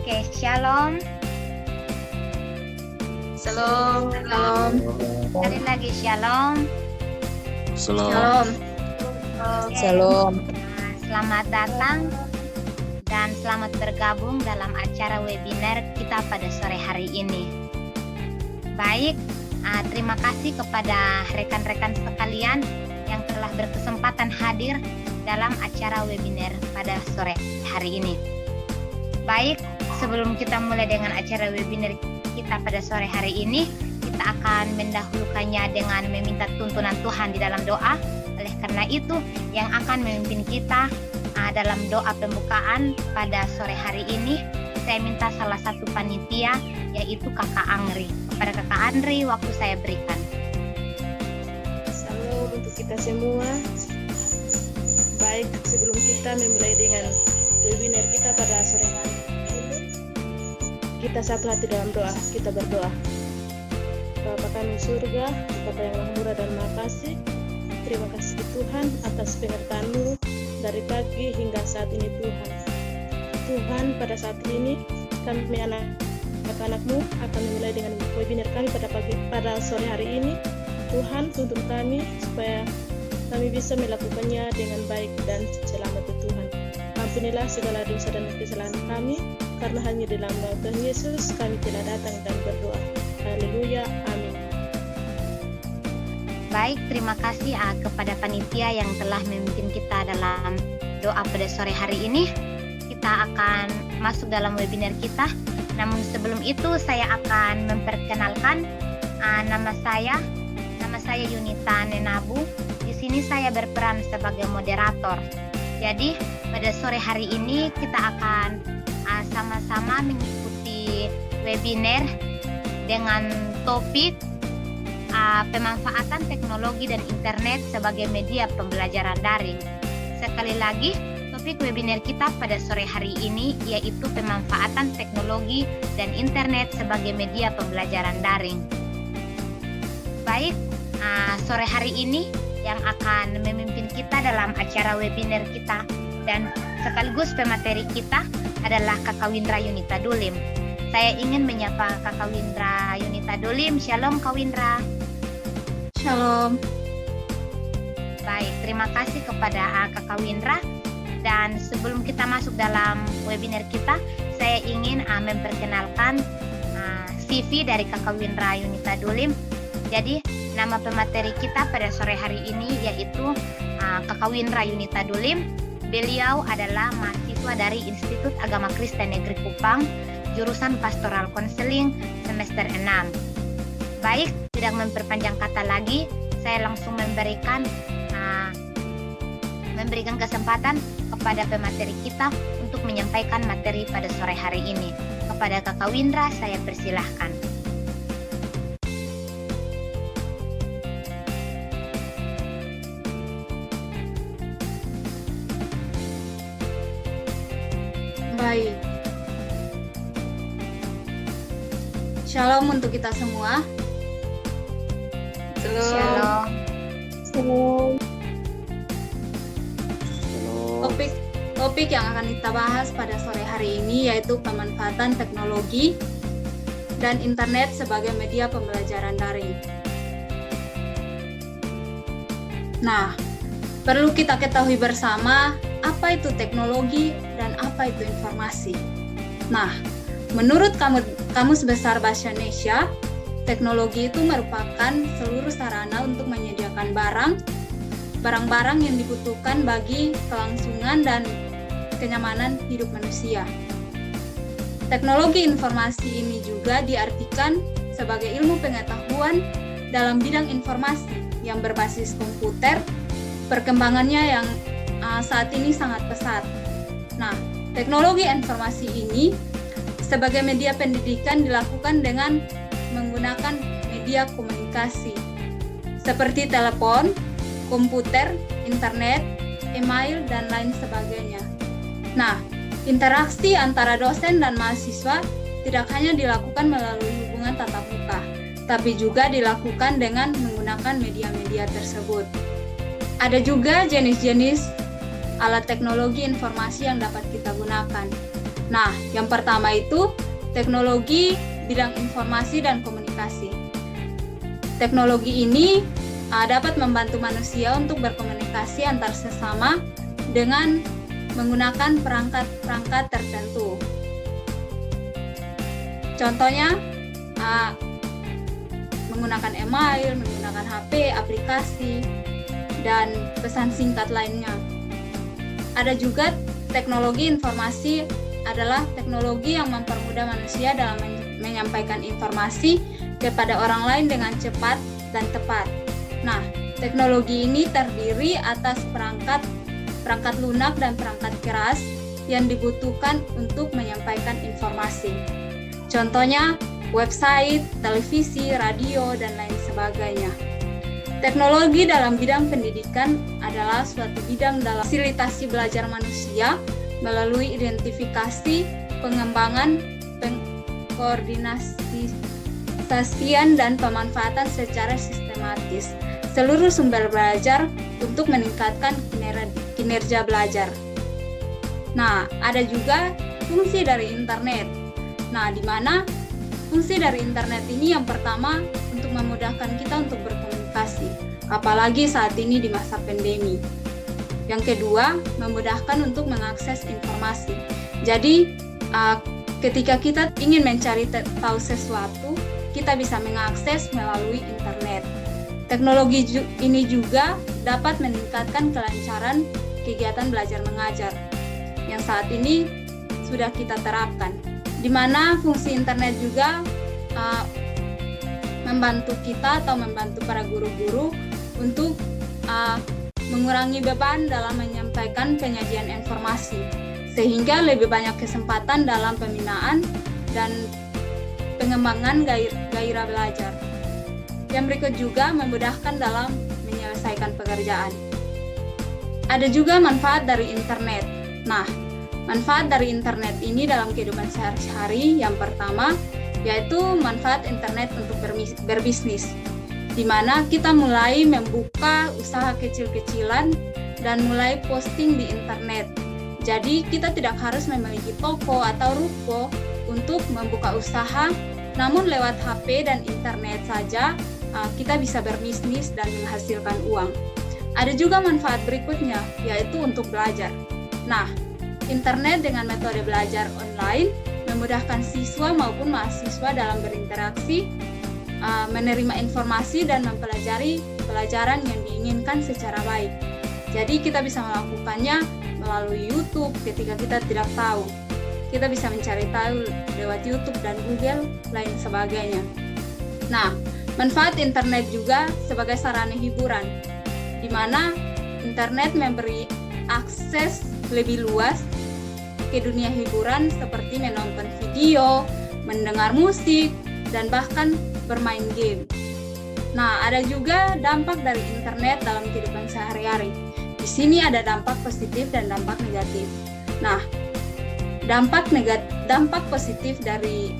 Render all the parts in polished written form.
Oke, shalom. Shalom. Shalom. Sekali lagi shalom. Shalom. Oke. Shalom. Selamat datang dan selamat bergabung dalam acara webinar kita pada sore hari ini. Baik, terima kasih kepada rekan-rekan sekalian yang telah berkesempatan hadir dalam acara webinar pada sore hari ini. Baik, sebelum kita mulai dengan acara webinar kita pada sore hari ini, kita akan mendahulukannya dengan meminta tuntunan Tuhan di dalam doa. Oleh karena itu, yang akan memimpin kita dalam doa pembukaan pada sore hari ini, saya minta salah satu panitia, yaitu Kakak Angri. Kepada Kakak Angri, waktu saya berikan. Salam untuk kita semua. Baik, sebelum kita memulai dengan webinar kita pada sore hari ini, kita satu hati dalam doa, kita berdoa. Bapa kami surga, Bapa yang maha murah dan maha kasih, terima kasih Tuhan atas penyertaan-Mu dari pagi hingga saat ini Tuhan. Tuhan, pada saat ini kami anak-anak-Mu akan memulai dengan webinar kami pada sore hari ini. Tuhan, tuntun kami supaya kami bisa melakukannya dengan baik dan selamat Tuhan. Ampunilah segala dosa dan kesalahan kami, karena hanya di dalam nama Tuhan Yesus kami telah datang dan berdoa. Haleluya, amin. Baik, terima kasih kepada panitia yang telah memimpin kita dalam doa pada sore hari ini. Kita akan masuk dalam webinar kita. Namun sebelum itu saya akan memperkenalkan nama saya Yunita Nenabu. Di sini saya berperan sebagai moderator. Jadi pada sore hari ini kita akan sama-sama mengikuti webinar dengan topik pemanfaatan teknologi dan internet sebagai media pembelajaran daring. Sekali lagi, topik webinar kita pada sore hari ini yaitu pemanfaatan teknologi dan internet sebagai media pembelajaran daring. Baik, sore hari ini yang akan memimpin kita dalam acara webinar kita dan sekaligus pemateri kita adalah Kakak Windra Yunita Dulim. Saya ingin menyapa Kakak Windra Yunita Dulim. Shalom Kak Windra. Shalom. Baik, terima kasih kepada Kakak Windra. Dan sebelum kita masuk dalam webinar kita, saya ingin memperkenalkan CV dari Kakak Windra Yunita Dulim. Jadi nama pemateri kita pada sore hari ini yaitu Kakak Windra Yunita Dulim. Beliau adalah mahasiswa dari Institut Agama Kristen Negeri Kupang, jurusan Pastoral Konseling semester 6. Baik, tidak memperpanjang kata lagi, saya langsung memberikan kesempatan kepada pemateri kita untuk menyampaikan materi pada sore hari ini. Kepada Kakak Windra, saya persilahkan. Baik. Shalom untuk kita semua. Shalom. Topik yang akan kita bahas pada sore hari ini yaitu pemanfaatan teknologi dan internet sebagai media pembelajaran daring. Nah, perlu kita ketahui bersama apa itu teknologi dan apa itu informasi. Nah, menurut Kamus Besar Bahasa Indonesia, teknologi itu merupakan seluruh sarana untuk menyediakan barang-barang yang dibutuhkan bagi kelangsungan dan kenyamanan hidup manusia. Teknologi informasi ini juga diartikan sebagai ilmu pengetahuan dalam bidang informasi yang berbasis komputer. Perkembangannya yang saat ini sangat pesat. Nah, teknologi informasi ini sebagai media pendidikan dilakukan dengan menggunakan media komunikasi seperti telepon, komputer, internet, email, dan lain sebagainya. Nah, interaksi antara dosen dan mahasiswa tidak hanya dilakukan melalui hubungan tatap muka, tapi juga dilakukan dengan menggunakan media-media tersebut. Ada juga jenis-jenis alat teknologi informasi yang dapat kita gunakan. Nah, yang pertama itu teknologi bidang informasi dan komunikasi. Teknologi ini dapat membantu manusia untuk berkomunikasi antar sesama dengan menggunakan perangkat-perangkat tertentu. Contohnya, menggunakan email, menggunakan HP, aplikasi, dan pesan singkat lainnya. Ada juga teknologi informasi adalah teknologi yang mempermudah manusia dalam menyampaikan informasi kepada orang lain dengan cepat dan tepat. Nah, teknologi ini terdiri atas perangkat lunak dan perangkat keras yang dibutuhkan untuk menyampaikan informasi. Contohnya, website, televisi, radio, dan lain sebagainya. Teknologi dalam bidang pendidikan adalah suatu bidang dalam fasilitasi belajar manusia melalui identifikasi, pengembangan, koordinasian, dan pemanfaatan secara sistematis seluruh sumber belajar untuk meningkatkan kinerja belajar. Nah, ada juga fungsi dari internet. Nah, di mana fungsi dari internet ini yang pertama untuk memudahkan kita untuk berkomunikasi, apalagi saat ini di masa pandemi. Yang kedua, memudahkan untuk mengakses informasi. Jadi, ketika kita ingin mencari tahu sesuatu, kita bisa mengakses melalui internet. Teknologi ini juga dapat meningkatkan kelancaran kegiatan belajar mengajar yang saat ini sudah kita terapkan, di mana fungsi internet juga membantu kita atau membantu para guru-guru untuk mengurangi beban dalam menyampaikan penyajian informasi, sehingga lebih banyak kesempatan dalam pembinaan dan pengembangan gairah belajar. Yang berikut juga memudahkan dalam menyelesaikan pekerjaan. Ada juga manfaat dari internet. Nah, manfaat dari internet ini dalam kehidupan sehari-hari yang pertama yaitu manfaat internet untuk berbisnis, di mana kita mulai membuka usaha kecil-kecilan dan mulai posting di internet. Jadi kita tidak harus memiliki toko atau ruko untuk membuka usaha, namun lewat HP dan internet saja kita bisa berbisnis dan menghasilkan uang. Ada juga manfaat berikutnya, yaitu untuk belajar. Nah, internet dengan metode belajar online memudahkan siswa maupun mahasiswa dalam berinteraksi, menerima informasi dan mempelajari pelajaran yang diinginkan secara baik. Jadi kita bisa melakukannya melalui YouTube ketika kita tidak tahu. Kita bisa mencari tahu lewat YouTube dan Google, lain sebagainya. Nah, manfaat internet juga sebagai sarana hiburan, di mana internet memberi akses lebih luas ke dunia hiburan seperti menonton video, mendengar musik, dan bahkan bermain game. Nah, ada juga dampak dari internet dalam kehidupan sehari-hari. Di sini ada dampak positif dan dampak negatif. Nah, dampak positif dari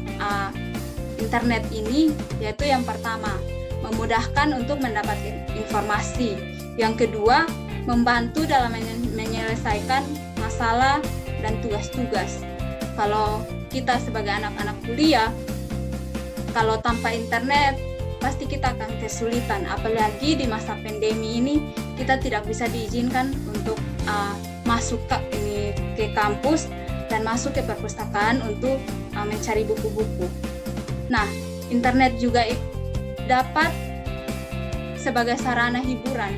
internet ini yaitu yang pertama, memudahkan untuk mendapatkan informasi. Yang kedua, membantu dalam menyelesaikan masalah dan tugas-tugas. Kalau kita sebagai anak-anak kuliah, kalau tanpa internet pasti kita akan kesulitan, apalagi di masa pandemi ini kita tidak bisa diizinkan untuk masuk ke kampus dan masuk ke perpustakaan untuk mencari buku-buku. Nah, internet juga dapat sebagai sarana hiburan.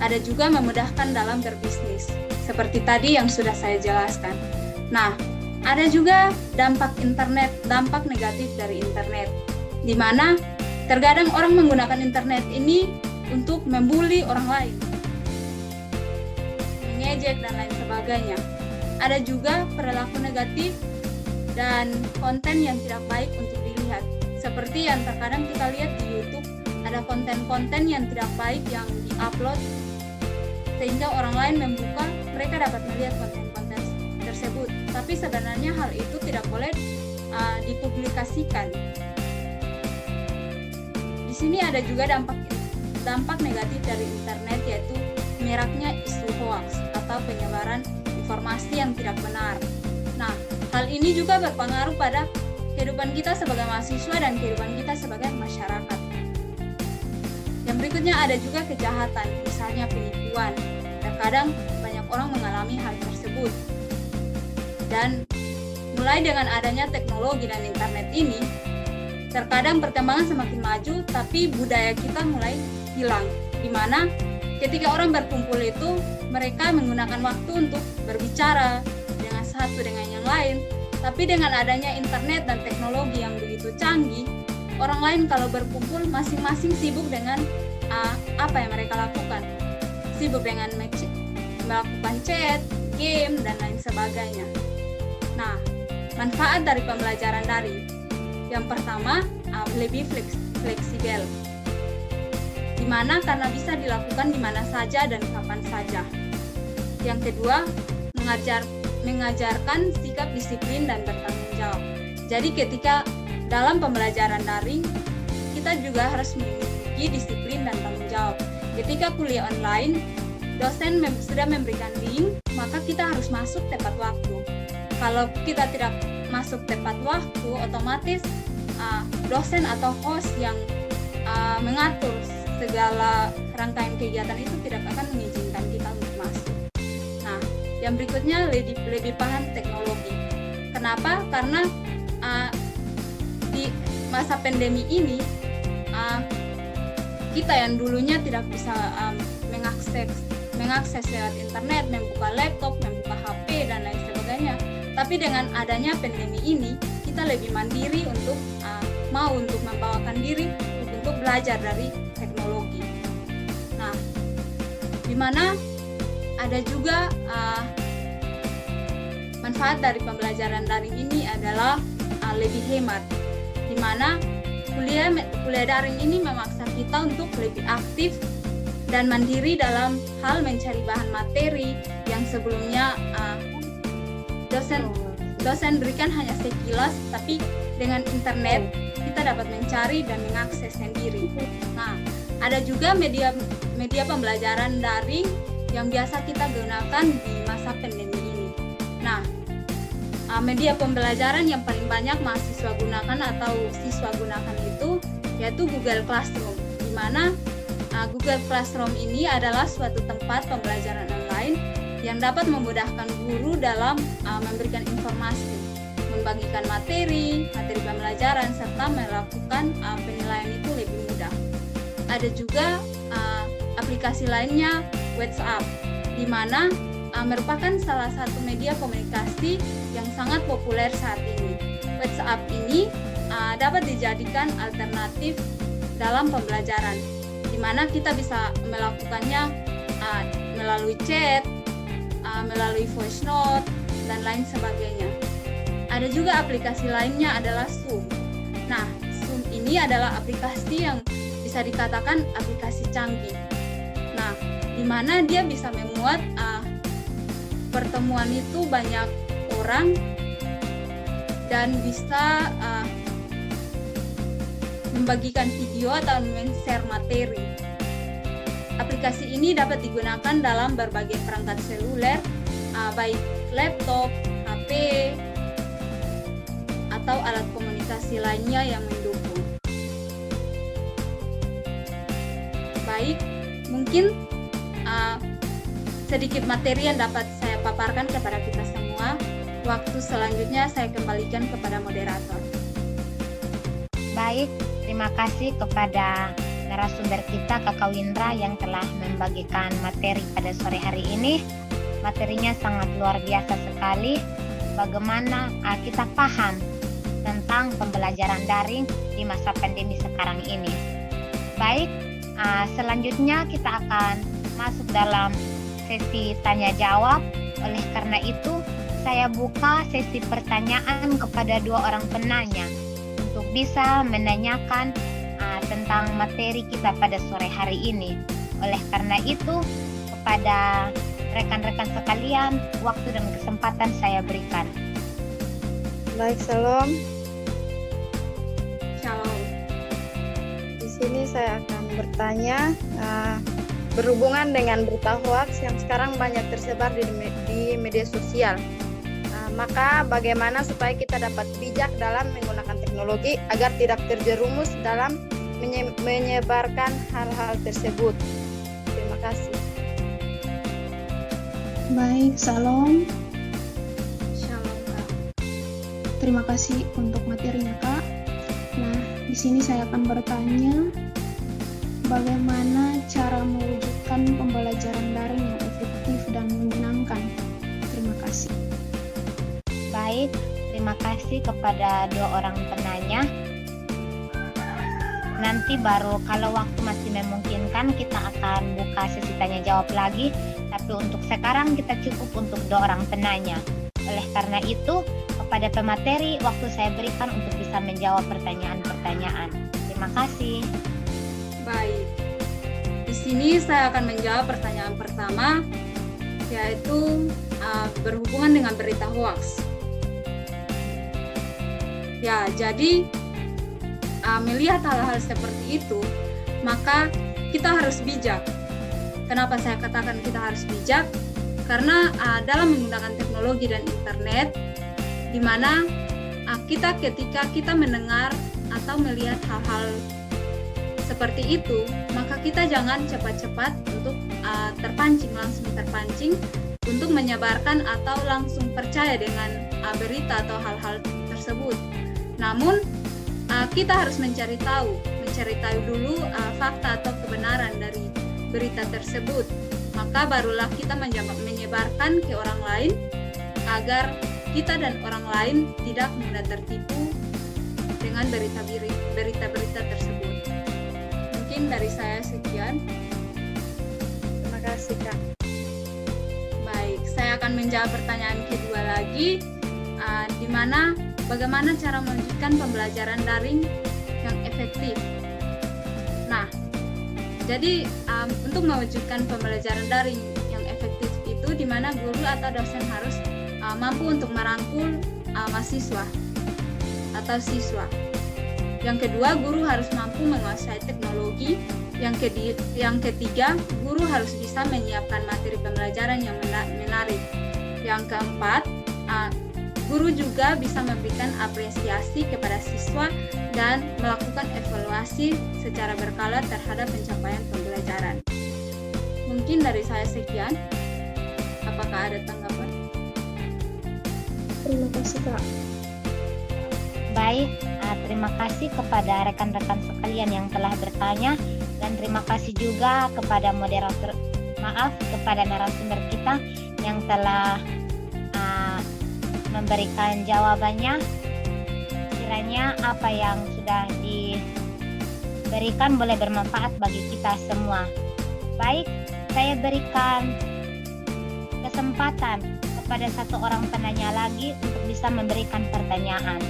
Ada juga memudahkan dalam berbisnis, seperti tadi yang sudah saya jelaskan. Nah, ada juga dampak negatif dari internet, di mana terkadang orang menggunakan internet ini untuk membuli orang lain, mengejek dan lain sebagainya. Ada juga perilaku negatif dan konten yang tidak baik untuk dilihat, seperti yang terkadang kita lihat di YouTube, ada konten-konten yang tidak baik yang diupload sehingga orang lain membuka, mereka dapat melihat konten-konten tersebut, tapi sebenarnya hal itu tidak boleh dipublikasikan. Di sini ada juga dampak negatif dari internet, yaitu maraknya isu hoax atau penyebaran informasi yang tidak benar. Nah, hal ini juga berpengaruh pada kehidupan kita sebagai mahasiswa dan kehidupan kita sebagai masyarakat. Yang berikutnya ada juga kejahatan, misalnya penipuan. Terkadang banyak orang mengalami hal tersebut. Dan mulai dengan adanya teknologi dan internet ini, terkadang perkembangan semakin maju, tapi budaya kita mulai hilang. Di mana ketika orang berkumpul itu, mereka menggunakan waktu untuk berbicara dengan satu dengan yang lain. Tapi dengan adanya internet dan teknologi yang begitu canggih, orang lain kalau berkumpul masing-masing sibuk dengan apa yang mereka lakukan. Sibuk dengan melakukan chat, game, dan lain sebagainya. Nah, manfaat dari pembelajaran daring. Yang pertama, lebih fleksibel. Di mana karena bisa dilakukan di mana saja dan kapan saja. Yang kedua, mengajarkan sikap disiplin dan bertanggung jawab. Jadi ketika dalam pembelajaran daring, kita juga harus memiliki disiplin dan tanggung jawab. Ketika kuliah online, dosen sudah memberikan link, maka kita harus masuk tepat waktu. Kalau kita tidak masuk tepat waktu, otomatis dosen atau host yang mengatur segala rangkaian kegiatan itu tidak akan mengizinkan kita untuk masuk. Nah, yang berikutnya lebih paham teknologi. Kenapa? Karena di masa pandemi ini kita yang dulunya tidak bisa mengakses lewat internet, membuka laptop, membuka HP dan lain sebagainya. Tapi dengan adanya pandemi ini, kita lebih mandiri untuk untuk membawakan diri untuk belajar dari teknologi. Nah, di mana ada juga manfaat dari pembelajaran daring ini adalah lebih hemat, di mana kuliah daring ini memaksa kita untuk lebih aktif dan mandiri dalam hal mencari bahan materi yang sebelumnya dosen berikan hanya sekilas, tapi dengan internet kita dapat mencari dan mengakses sendiri. Nah, ada juga media pembelajaran daring yang biasa kita gunakan di masa pandemi ini. Nah, media pembelajaran yang paling banyak mahasiswa gunakan atau siswa gunakan itu yaitu Google Classroom, di mana Google Classroom ini adalah suatu tempat pembelajaran online yang dapat memudahkan guru dalam memberikan informasi, membagikan materi pembelajaran, serta melakukan penilaian itu lebih mudah. Ada juga aplikasi lainnya, WhatsApp, di mana merupakan salah satu media komunikasi yang sangat populer saat ini. WhatsApp ini dapat dijadikan alternatif dalam pembelajaran, di mana kita bisa melakukannya melalui chat, melalui voice note, dan lain sebagainya. Ada juga aplikasi lainnya adalah Zoom. Nah, Zoom ini adalah aplikasi yang bisa dikatakan aplikasi canggih. Nah, di mana dia bisa memuat pertemuan itu banyak orang dan bisa membagikan video atau men-share materi. Aplikasi ini dapat digunakan dalam berbagai perangkat seluler, baik laptop, HP, atau alat komunikasi lainnya yang mendukung. Baik, mungkin sedikit materi yang dapat saya paparkan kepada kita semua. Waktu selanjutnya saya kembalikan kepada moderator. Baik, terima kasih kepada narasumber kita Kakak Windra yang telah membagikan materi pada sore hari ini. Materinya sangat luar biasa sekali. Bagaimana kita paham tentang pembelajaran daring di masa pandemi sekarang ini. Baik, selanjutnya kita akan masuk dalam sesi tanya jawab. Oleh karena itu, saya buka sesi pertanyaan kepada dua orang penanya untuk bisa menanyakan tentang materi kita pada sore hari ini. Oleh karena itu, kepada rekan-rekan sekalian, waktu dan kesempatan saya berikan. Baik, Shalom. Shalom. Di sini saya akan bertanya berhubungan dengan berita hoax yang sekarang banyak tersebar di media sosial. Maka bagaimana supaya kita dapat bijak dalam menggunakan teknologi agar tidak terjerumus dalam menyebarkan hal-hal tersebut. Terima kasih. Baik, Salam. Shalom, Kak. Terima kasih untuk materinya, Kak. Nah, di sini saya akan bertanya, bagaimana cara mewujudkan pembelajaran daring yang efektif dan menyenangkan? Terima kasih. Baik, terima kasih kepada dua orang penanya. Nanti baru kalau waktu masih memungkinkan kita akan buka sesi tanya jawab lagi. Tapi untuk sekarang kita cukup untuk dua orang penanya. Oleh karena itu, kepada pemateri waktu saya berikan untuk bisa menjawab pertanyaan-pertanyaan. Terima kasih. Baik. Di sini saya akan menjawab pertanyaan pertama, yaitu berhubungan dengan berita hoaks. Ya, jadi melihat hal-hal seperti itu, maka kita harus bijak. Kenapa saya katakan kita harus bijak? Karena dalam menggunakan teknologi dan internet, di mana kita ketika kita mendengar atau melihat hal-hal seperti itu, maka kita jangan cepat-cepat untuk langsung terpancing untuk menyebarkan atau langsung percaya dengan berita atau hal-hal tersebut. Namun kita harus mencari tahu dulu fakta atau kebenaran dari berita tersebut. Maka barulah kita menyebarkan ke orang lain agar kita dan orang lain tidak mudah tertipu dengan berita-berita tersebut. Mungkin dari saya sekian. Terima kasih, Kak. Baik, saya akan menjawab pertanyaan kedua lagi, di mana bagaimana cara mewujudkan pembelajaran daring yang efektif. Nah, jadi untuk mewujudkan pembelajaran daring yang efektif itu di mana guru atau dosen harus mampu untuk merangkul mahasiswa atau siswa. Yang kedua, guru harus mampu menguasai teknologi. Yang ketiga, guru harus bisa menyiapkan materi pembelajaran yang menarik. Yang keempat, guru juga bisa memberikan apresiasi kepada siswa dan melakukan evaluasi secara berkala terhadap pencapaian pembelajaran. Mungkin dari saya sekian. Apakah ada tanggapan? Terima kasih, Kak. Baik, terima kasih kepada rekan-rekan sekalian yang telah bertanya dan terima kasih juga kepada kepada narasumber kita yang telah memberikan jawabannya. Kiranya apa yang sudah diberikan boleh bermanfaat bagi kita semua. Baik, saya berikan kesempatan kepada satu orang penanya lagi untuk bisa memberikan pertanyaan.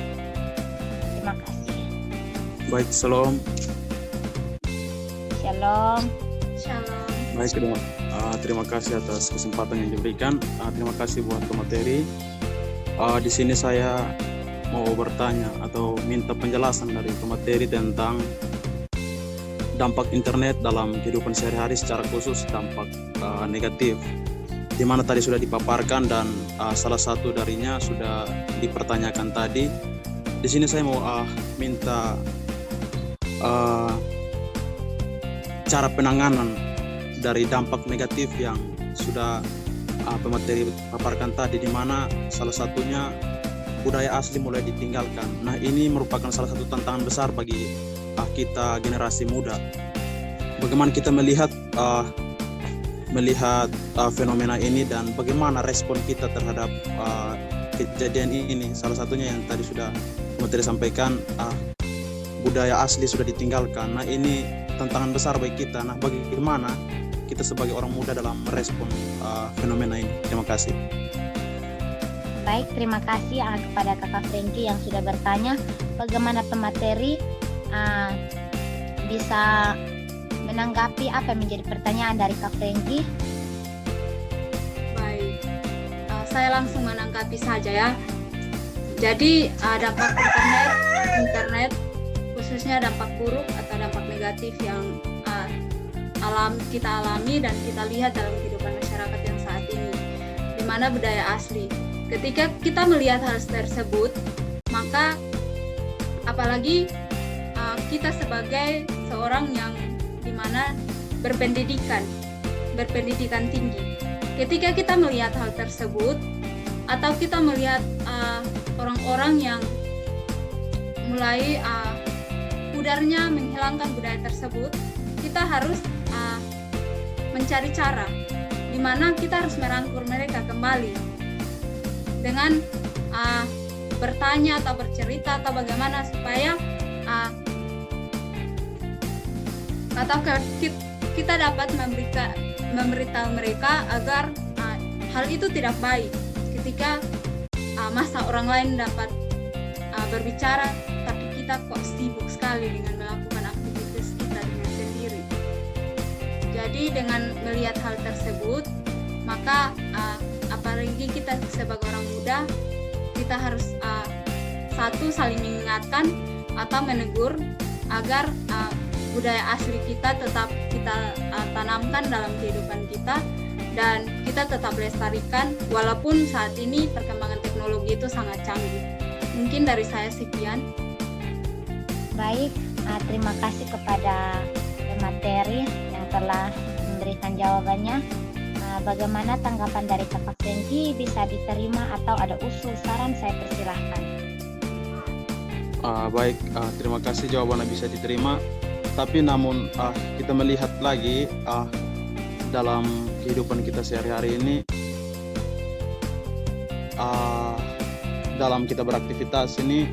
Terima kasih. Baik, Shalom. Shalom. Shalom. Baik, terima kasih atas kesempatan yang diberikan. Terima kasih buat pemateri. Di sini saya mau bertanya atau minta penjelasan dari pemateri tentang dampak internet dalam kehidupan sehari-hari, secara khusus dampak negatif, di mana tadi sudah dipaparkan dan salah satu darinya sudah dipertanyakan tadi. Di sini saya mau minta cara penanganan dari dampak negatif yang sudah pemateri paparkan tadi, di mana salah satunya budaya asli mulai ditinggalkan. Nah, ini merupakan salah satu tantangan besar bagi kita generasi muda. Bagaimana kita melihat fenomena ini dan bagaimana respon kita terhadap kejadian ini? Salah satunya yang tadi sudah pemateri sampaikan, budaya asli sudah ditinggalkan. Nah, ini tantangan besar bagi kita. Nah, bagaimana kita sebagai orang muda dalam merespon fenomena ini? Terima kasih. Baik, terima kasih kepada Kakak Franky yang sudah bertanya bagaimana pemateri bisa menanggapi apa yang menjadi pertanyaan dari Kak Franky. Baik, saya langsung menanggapi saja ya. Jadi dampak internet khususnya dampak buruk atau dampak negatif yang kita alami dan kita lihat dalam kehidupan masyarakat yang saat ini, di mana budaya asli. ketika kita melihat hal tersebut, maka apalagi kita sebagai seorang yang dimana berpendidikan tinggi, ketika kita melihat hal tersebut atau kita melihat orang-orang yang mulai pudarnya menghilangkan budaya tersebut, kita harus mencari cara di mana kita harus merangkul mereka kembali dengan bertanya atau bercerita atau bagaimana supaya kita dapat memberitahu mereka agar hal itu tidak baik ketika masa orang lain dapat berbicara tapi kita kok sibuk sekali dengan melakukan aktivitas kita dengan sendiri. Jadi dengan melihat hal tersebut, maka apalagi kita sebagai orang muda, kita harus satu, saling mengingatkan atau menegur agar budaya asli kita tetap kita tanamkan dalam kehidupan kita dan kita tetap lestarikan walaupun saat ini perkembangan teknologi itu sangat canggih. Mungkin dari saya sekian. Baik, terima kasih kepada pemateri yang telah memberikan jawabannya. Bagaimana tanggapan dari Kakak Franky? Bisa diterima atau ada usul saran? Saya persilahkan. Baik, terima kasih jawabannya bisa diterima. Tapi namun kita melihat lagi dalam kehidupan kita sehari-hari ini, dalam kita beraktivitas ini,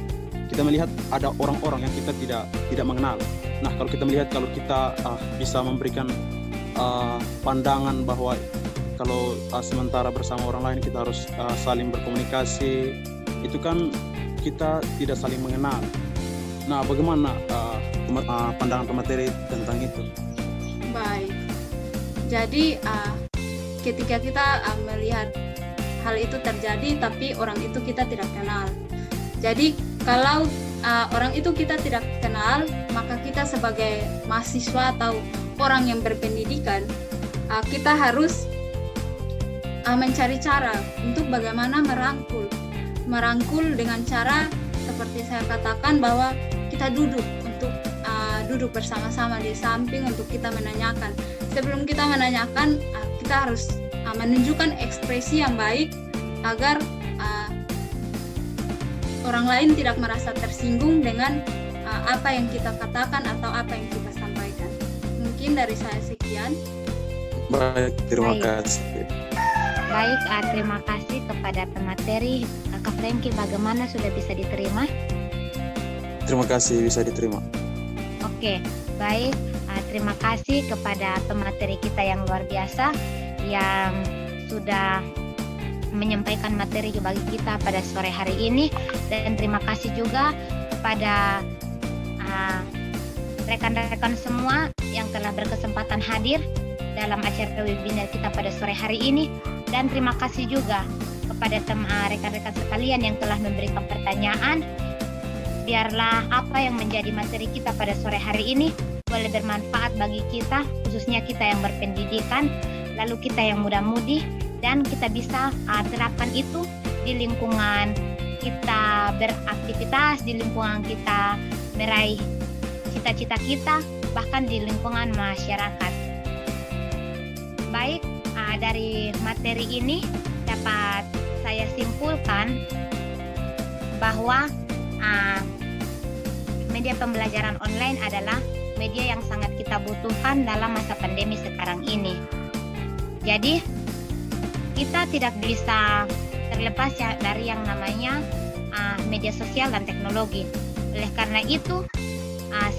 kita melihat ada orang-orang yang kita tidak mengenal. Nah, kalau kita melihat, kalau kita bisa memberikan pandangan bahwa kalau sementara bersama orang lain kita harus saling berkomunikasi, itu kan kita tidak saling mengenal. Nah, bagaimana pandangan pemateri tentang itu? Baik, jadi ketika kita melihat hal itu terjadi tapi orang itu kita tidak kenal, jadi kalau orang itu kita tidak kenal, maka kita sebagai mahasiswa atau orang yang berpendidikan, kita harus mencari cara untuk bagaimana merangkul dengan cara seperti saya katakan bahwa kita duduk bersama-sama di samping untuk kita menanyakan. Sebelum kita menanyakan, kita harus menunjukkan ekspresi yang baik agar orang lain tidak merasa tersinggung dengan apa yang kita katakan atau apa yang kita sampaikan. Mungkin dari saya sekian. Baik, terima kasih. Baik, terima kasih kepada pemateri. Kakak Franky, bagaimana, sudah bisa diterima? Terima kasih, bisa diterima. Oke, baik. Terima kasih kepada pemateri kita yang luar biasa yang sudah menyampaikan materi bagi kita pada sore hari ini, dan terima kasih juga kepada rekan-rekan semua yang telah berkesempatan hadir dalam acara webinar kita pada sore hari ini, dan terima kasih juga kepada rekan-rekan sekalian yang telah memberikan pertanyaan. Biarlah apa yang menjadi materi kita pada sore hari ini boleh bermanfaat bagi kita, khususnya kita yang berpendidikan, lalu kita yang muda-mudi, dan kita bisa terapkan itu di lingkungan kita beraktivitas, di lingkungan kita meraih cita-cita kita, bahkan di lingkungan masyarakat. Baik, dari materi ini dapat saya simpulkan bahwa media pembelajaran online adalah media yang sangat kita butuhkan dalam masa pandemi sekarang ini. Jadi, kita tidak bisa terlepas dari yang namanya media sosial dan teknologi. Oleh karena itu,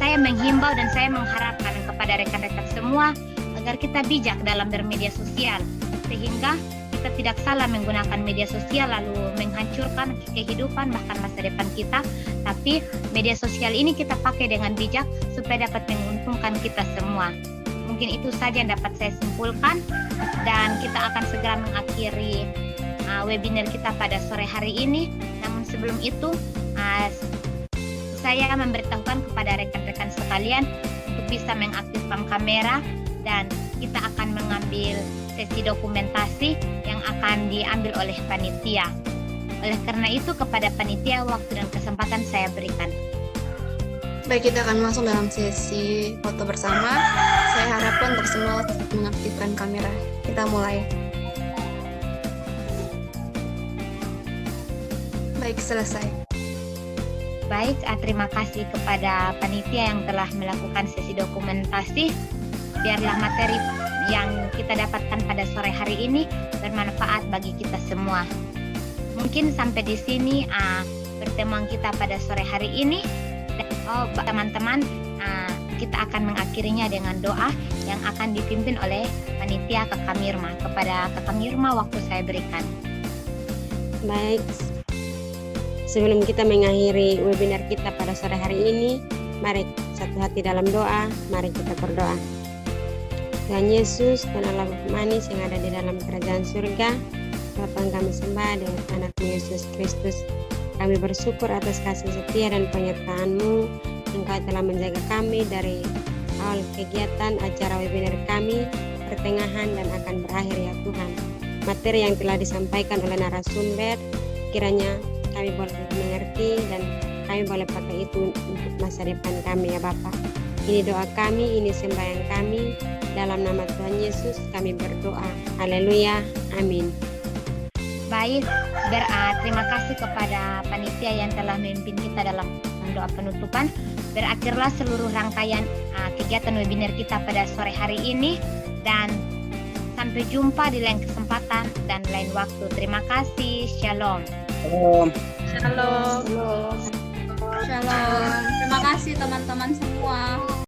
saya menghimbau dan saya mengharapkan kepada rekan-rekan semua agar kita bijak dalam bermedia sosial, sehingga kita tidak salah menggunakan media sosial lalu menghancurkan kehidupan bahkan masa depan kita. Tapi media sosial ini kita pakai dengan bijak supaya dapat menguntungkan kita semua. Mungkin itu saja yang dapat saya simpulkan, dan kita akan segera mengakhiri webinar kita pada sore hari ini. Namun sebelum itu, saya memberitahukan kepada rekan-rekan sekalian untuk bisa mengaktifkan kamera, dan kita akan mengambil sesi dokumentasi yang akan diambil oleh panitia. Oleh karena itu, kepada panitia waktu dan kesempatan saya berikan. Baik, kita akan masuk dalam sesi foto bersama. Saya harapkan untuk semua mengaktifkan kamera. Kita mulai. Baik, selesai. Baik, terima kasih kepada panitia yang telah melakukan sesi dokumentasi. Biarlah materi yang kita dapatkan pada sore hari ini bermanfaat bagi kita semua. Mungkin sampai di sini pertemuan kita pada sore hari ini. Teman-teman, kita akan mengakhirinya dengan doa yang akan dipimpin oleh panitia Kakak Mirma. Kepada Kakak Mirma, waktu saya berikan. Baik, sebelum kita mengakhiri webinar kita pada sore hari ini, mari satu hati dalam doa, mari kita berdoa. Tuhan Yesus, Tuhan Allah manis yang ada di dalam kerajaan surga, Bapa yang kami sembah dengan anak-Mu Yesus Kristus, kami bersyukur atas kasih setia dan penyertaan-Mu. Engkau telah menjaga kami dari awal kegiatan acara webinar kami, pertengahan dan akan berakhir ya Tuhan. Materi yang telah disampaikan oleh narasumber, kiranya kami boleh mengerti dan kami boleh pakai itu untuk masa depan kami ya Bapak. Ini doa kami, ini sembahyang kami, dalam nama Tuhan Yesus kami berdoa. Haleluya, amin. Baik, terima kasih kepada panitia yang telah memimpin kita dalam doa penutupan. Berakhirlah seluruh rangkaian kegiatan webinar kita pada sore hari ini, dan sampai jumpa di lain kesempatan dan lain waktu. Terima kasih. Shalom. Shalom. Terima kasih teman-teman semua.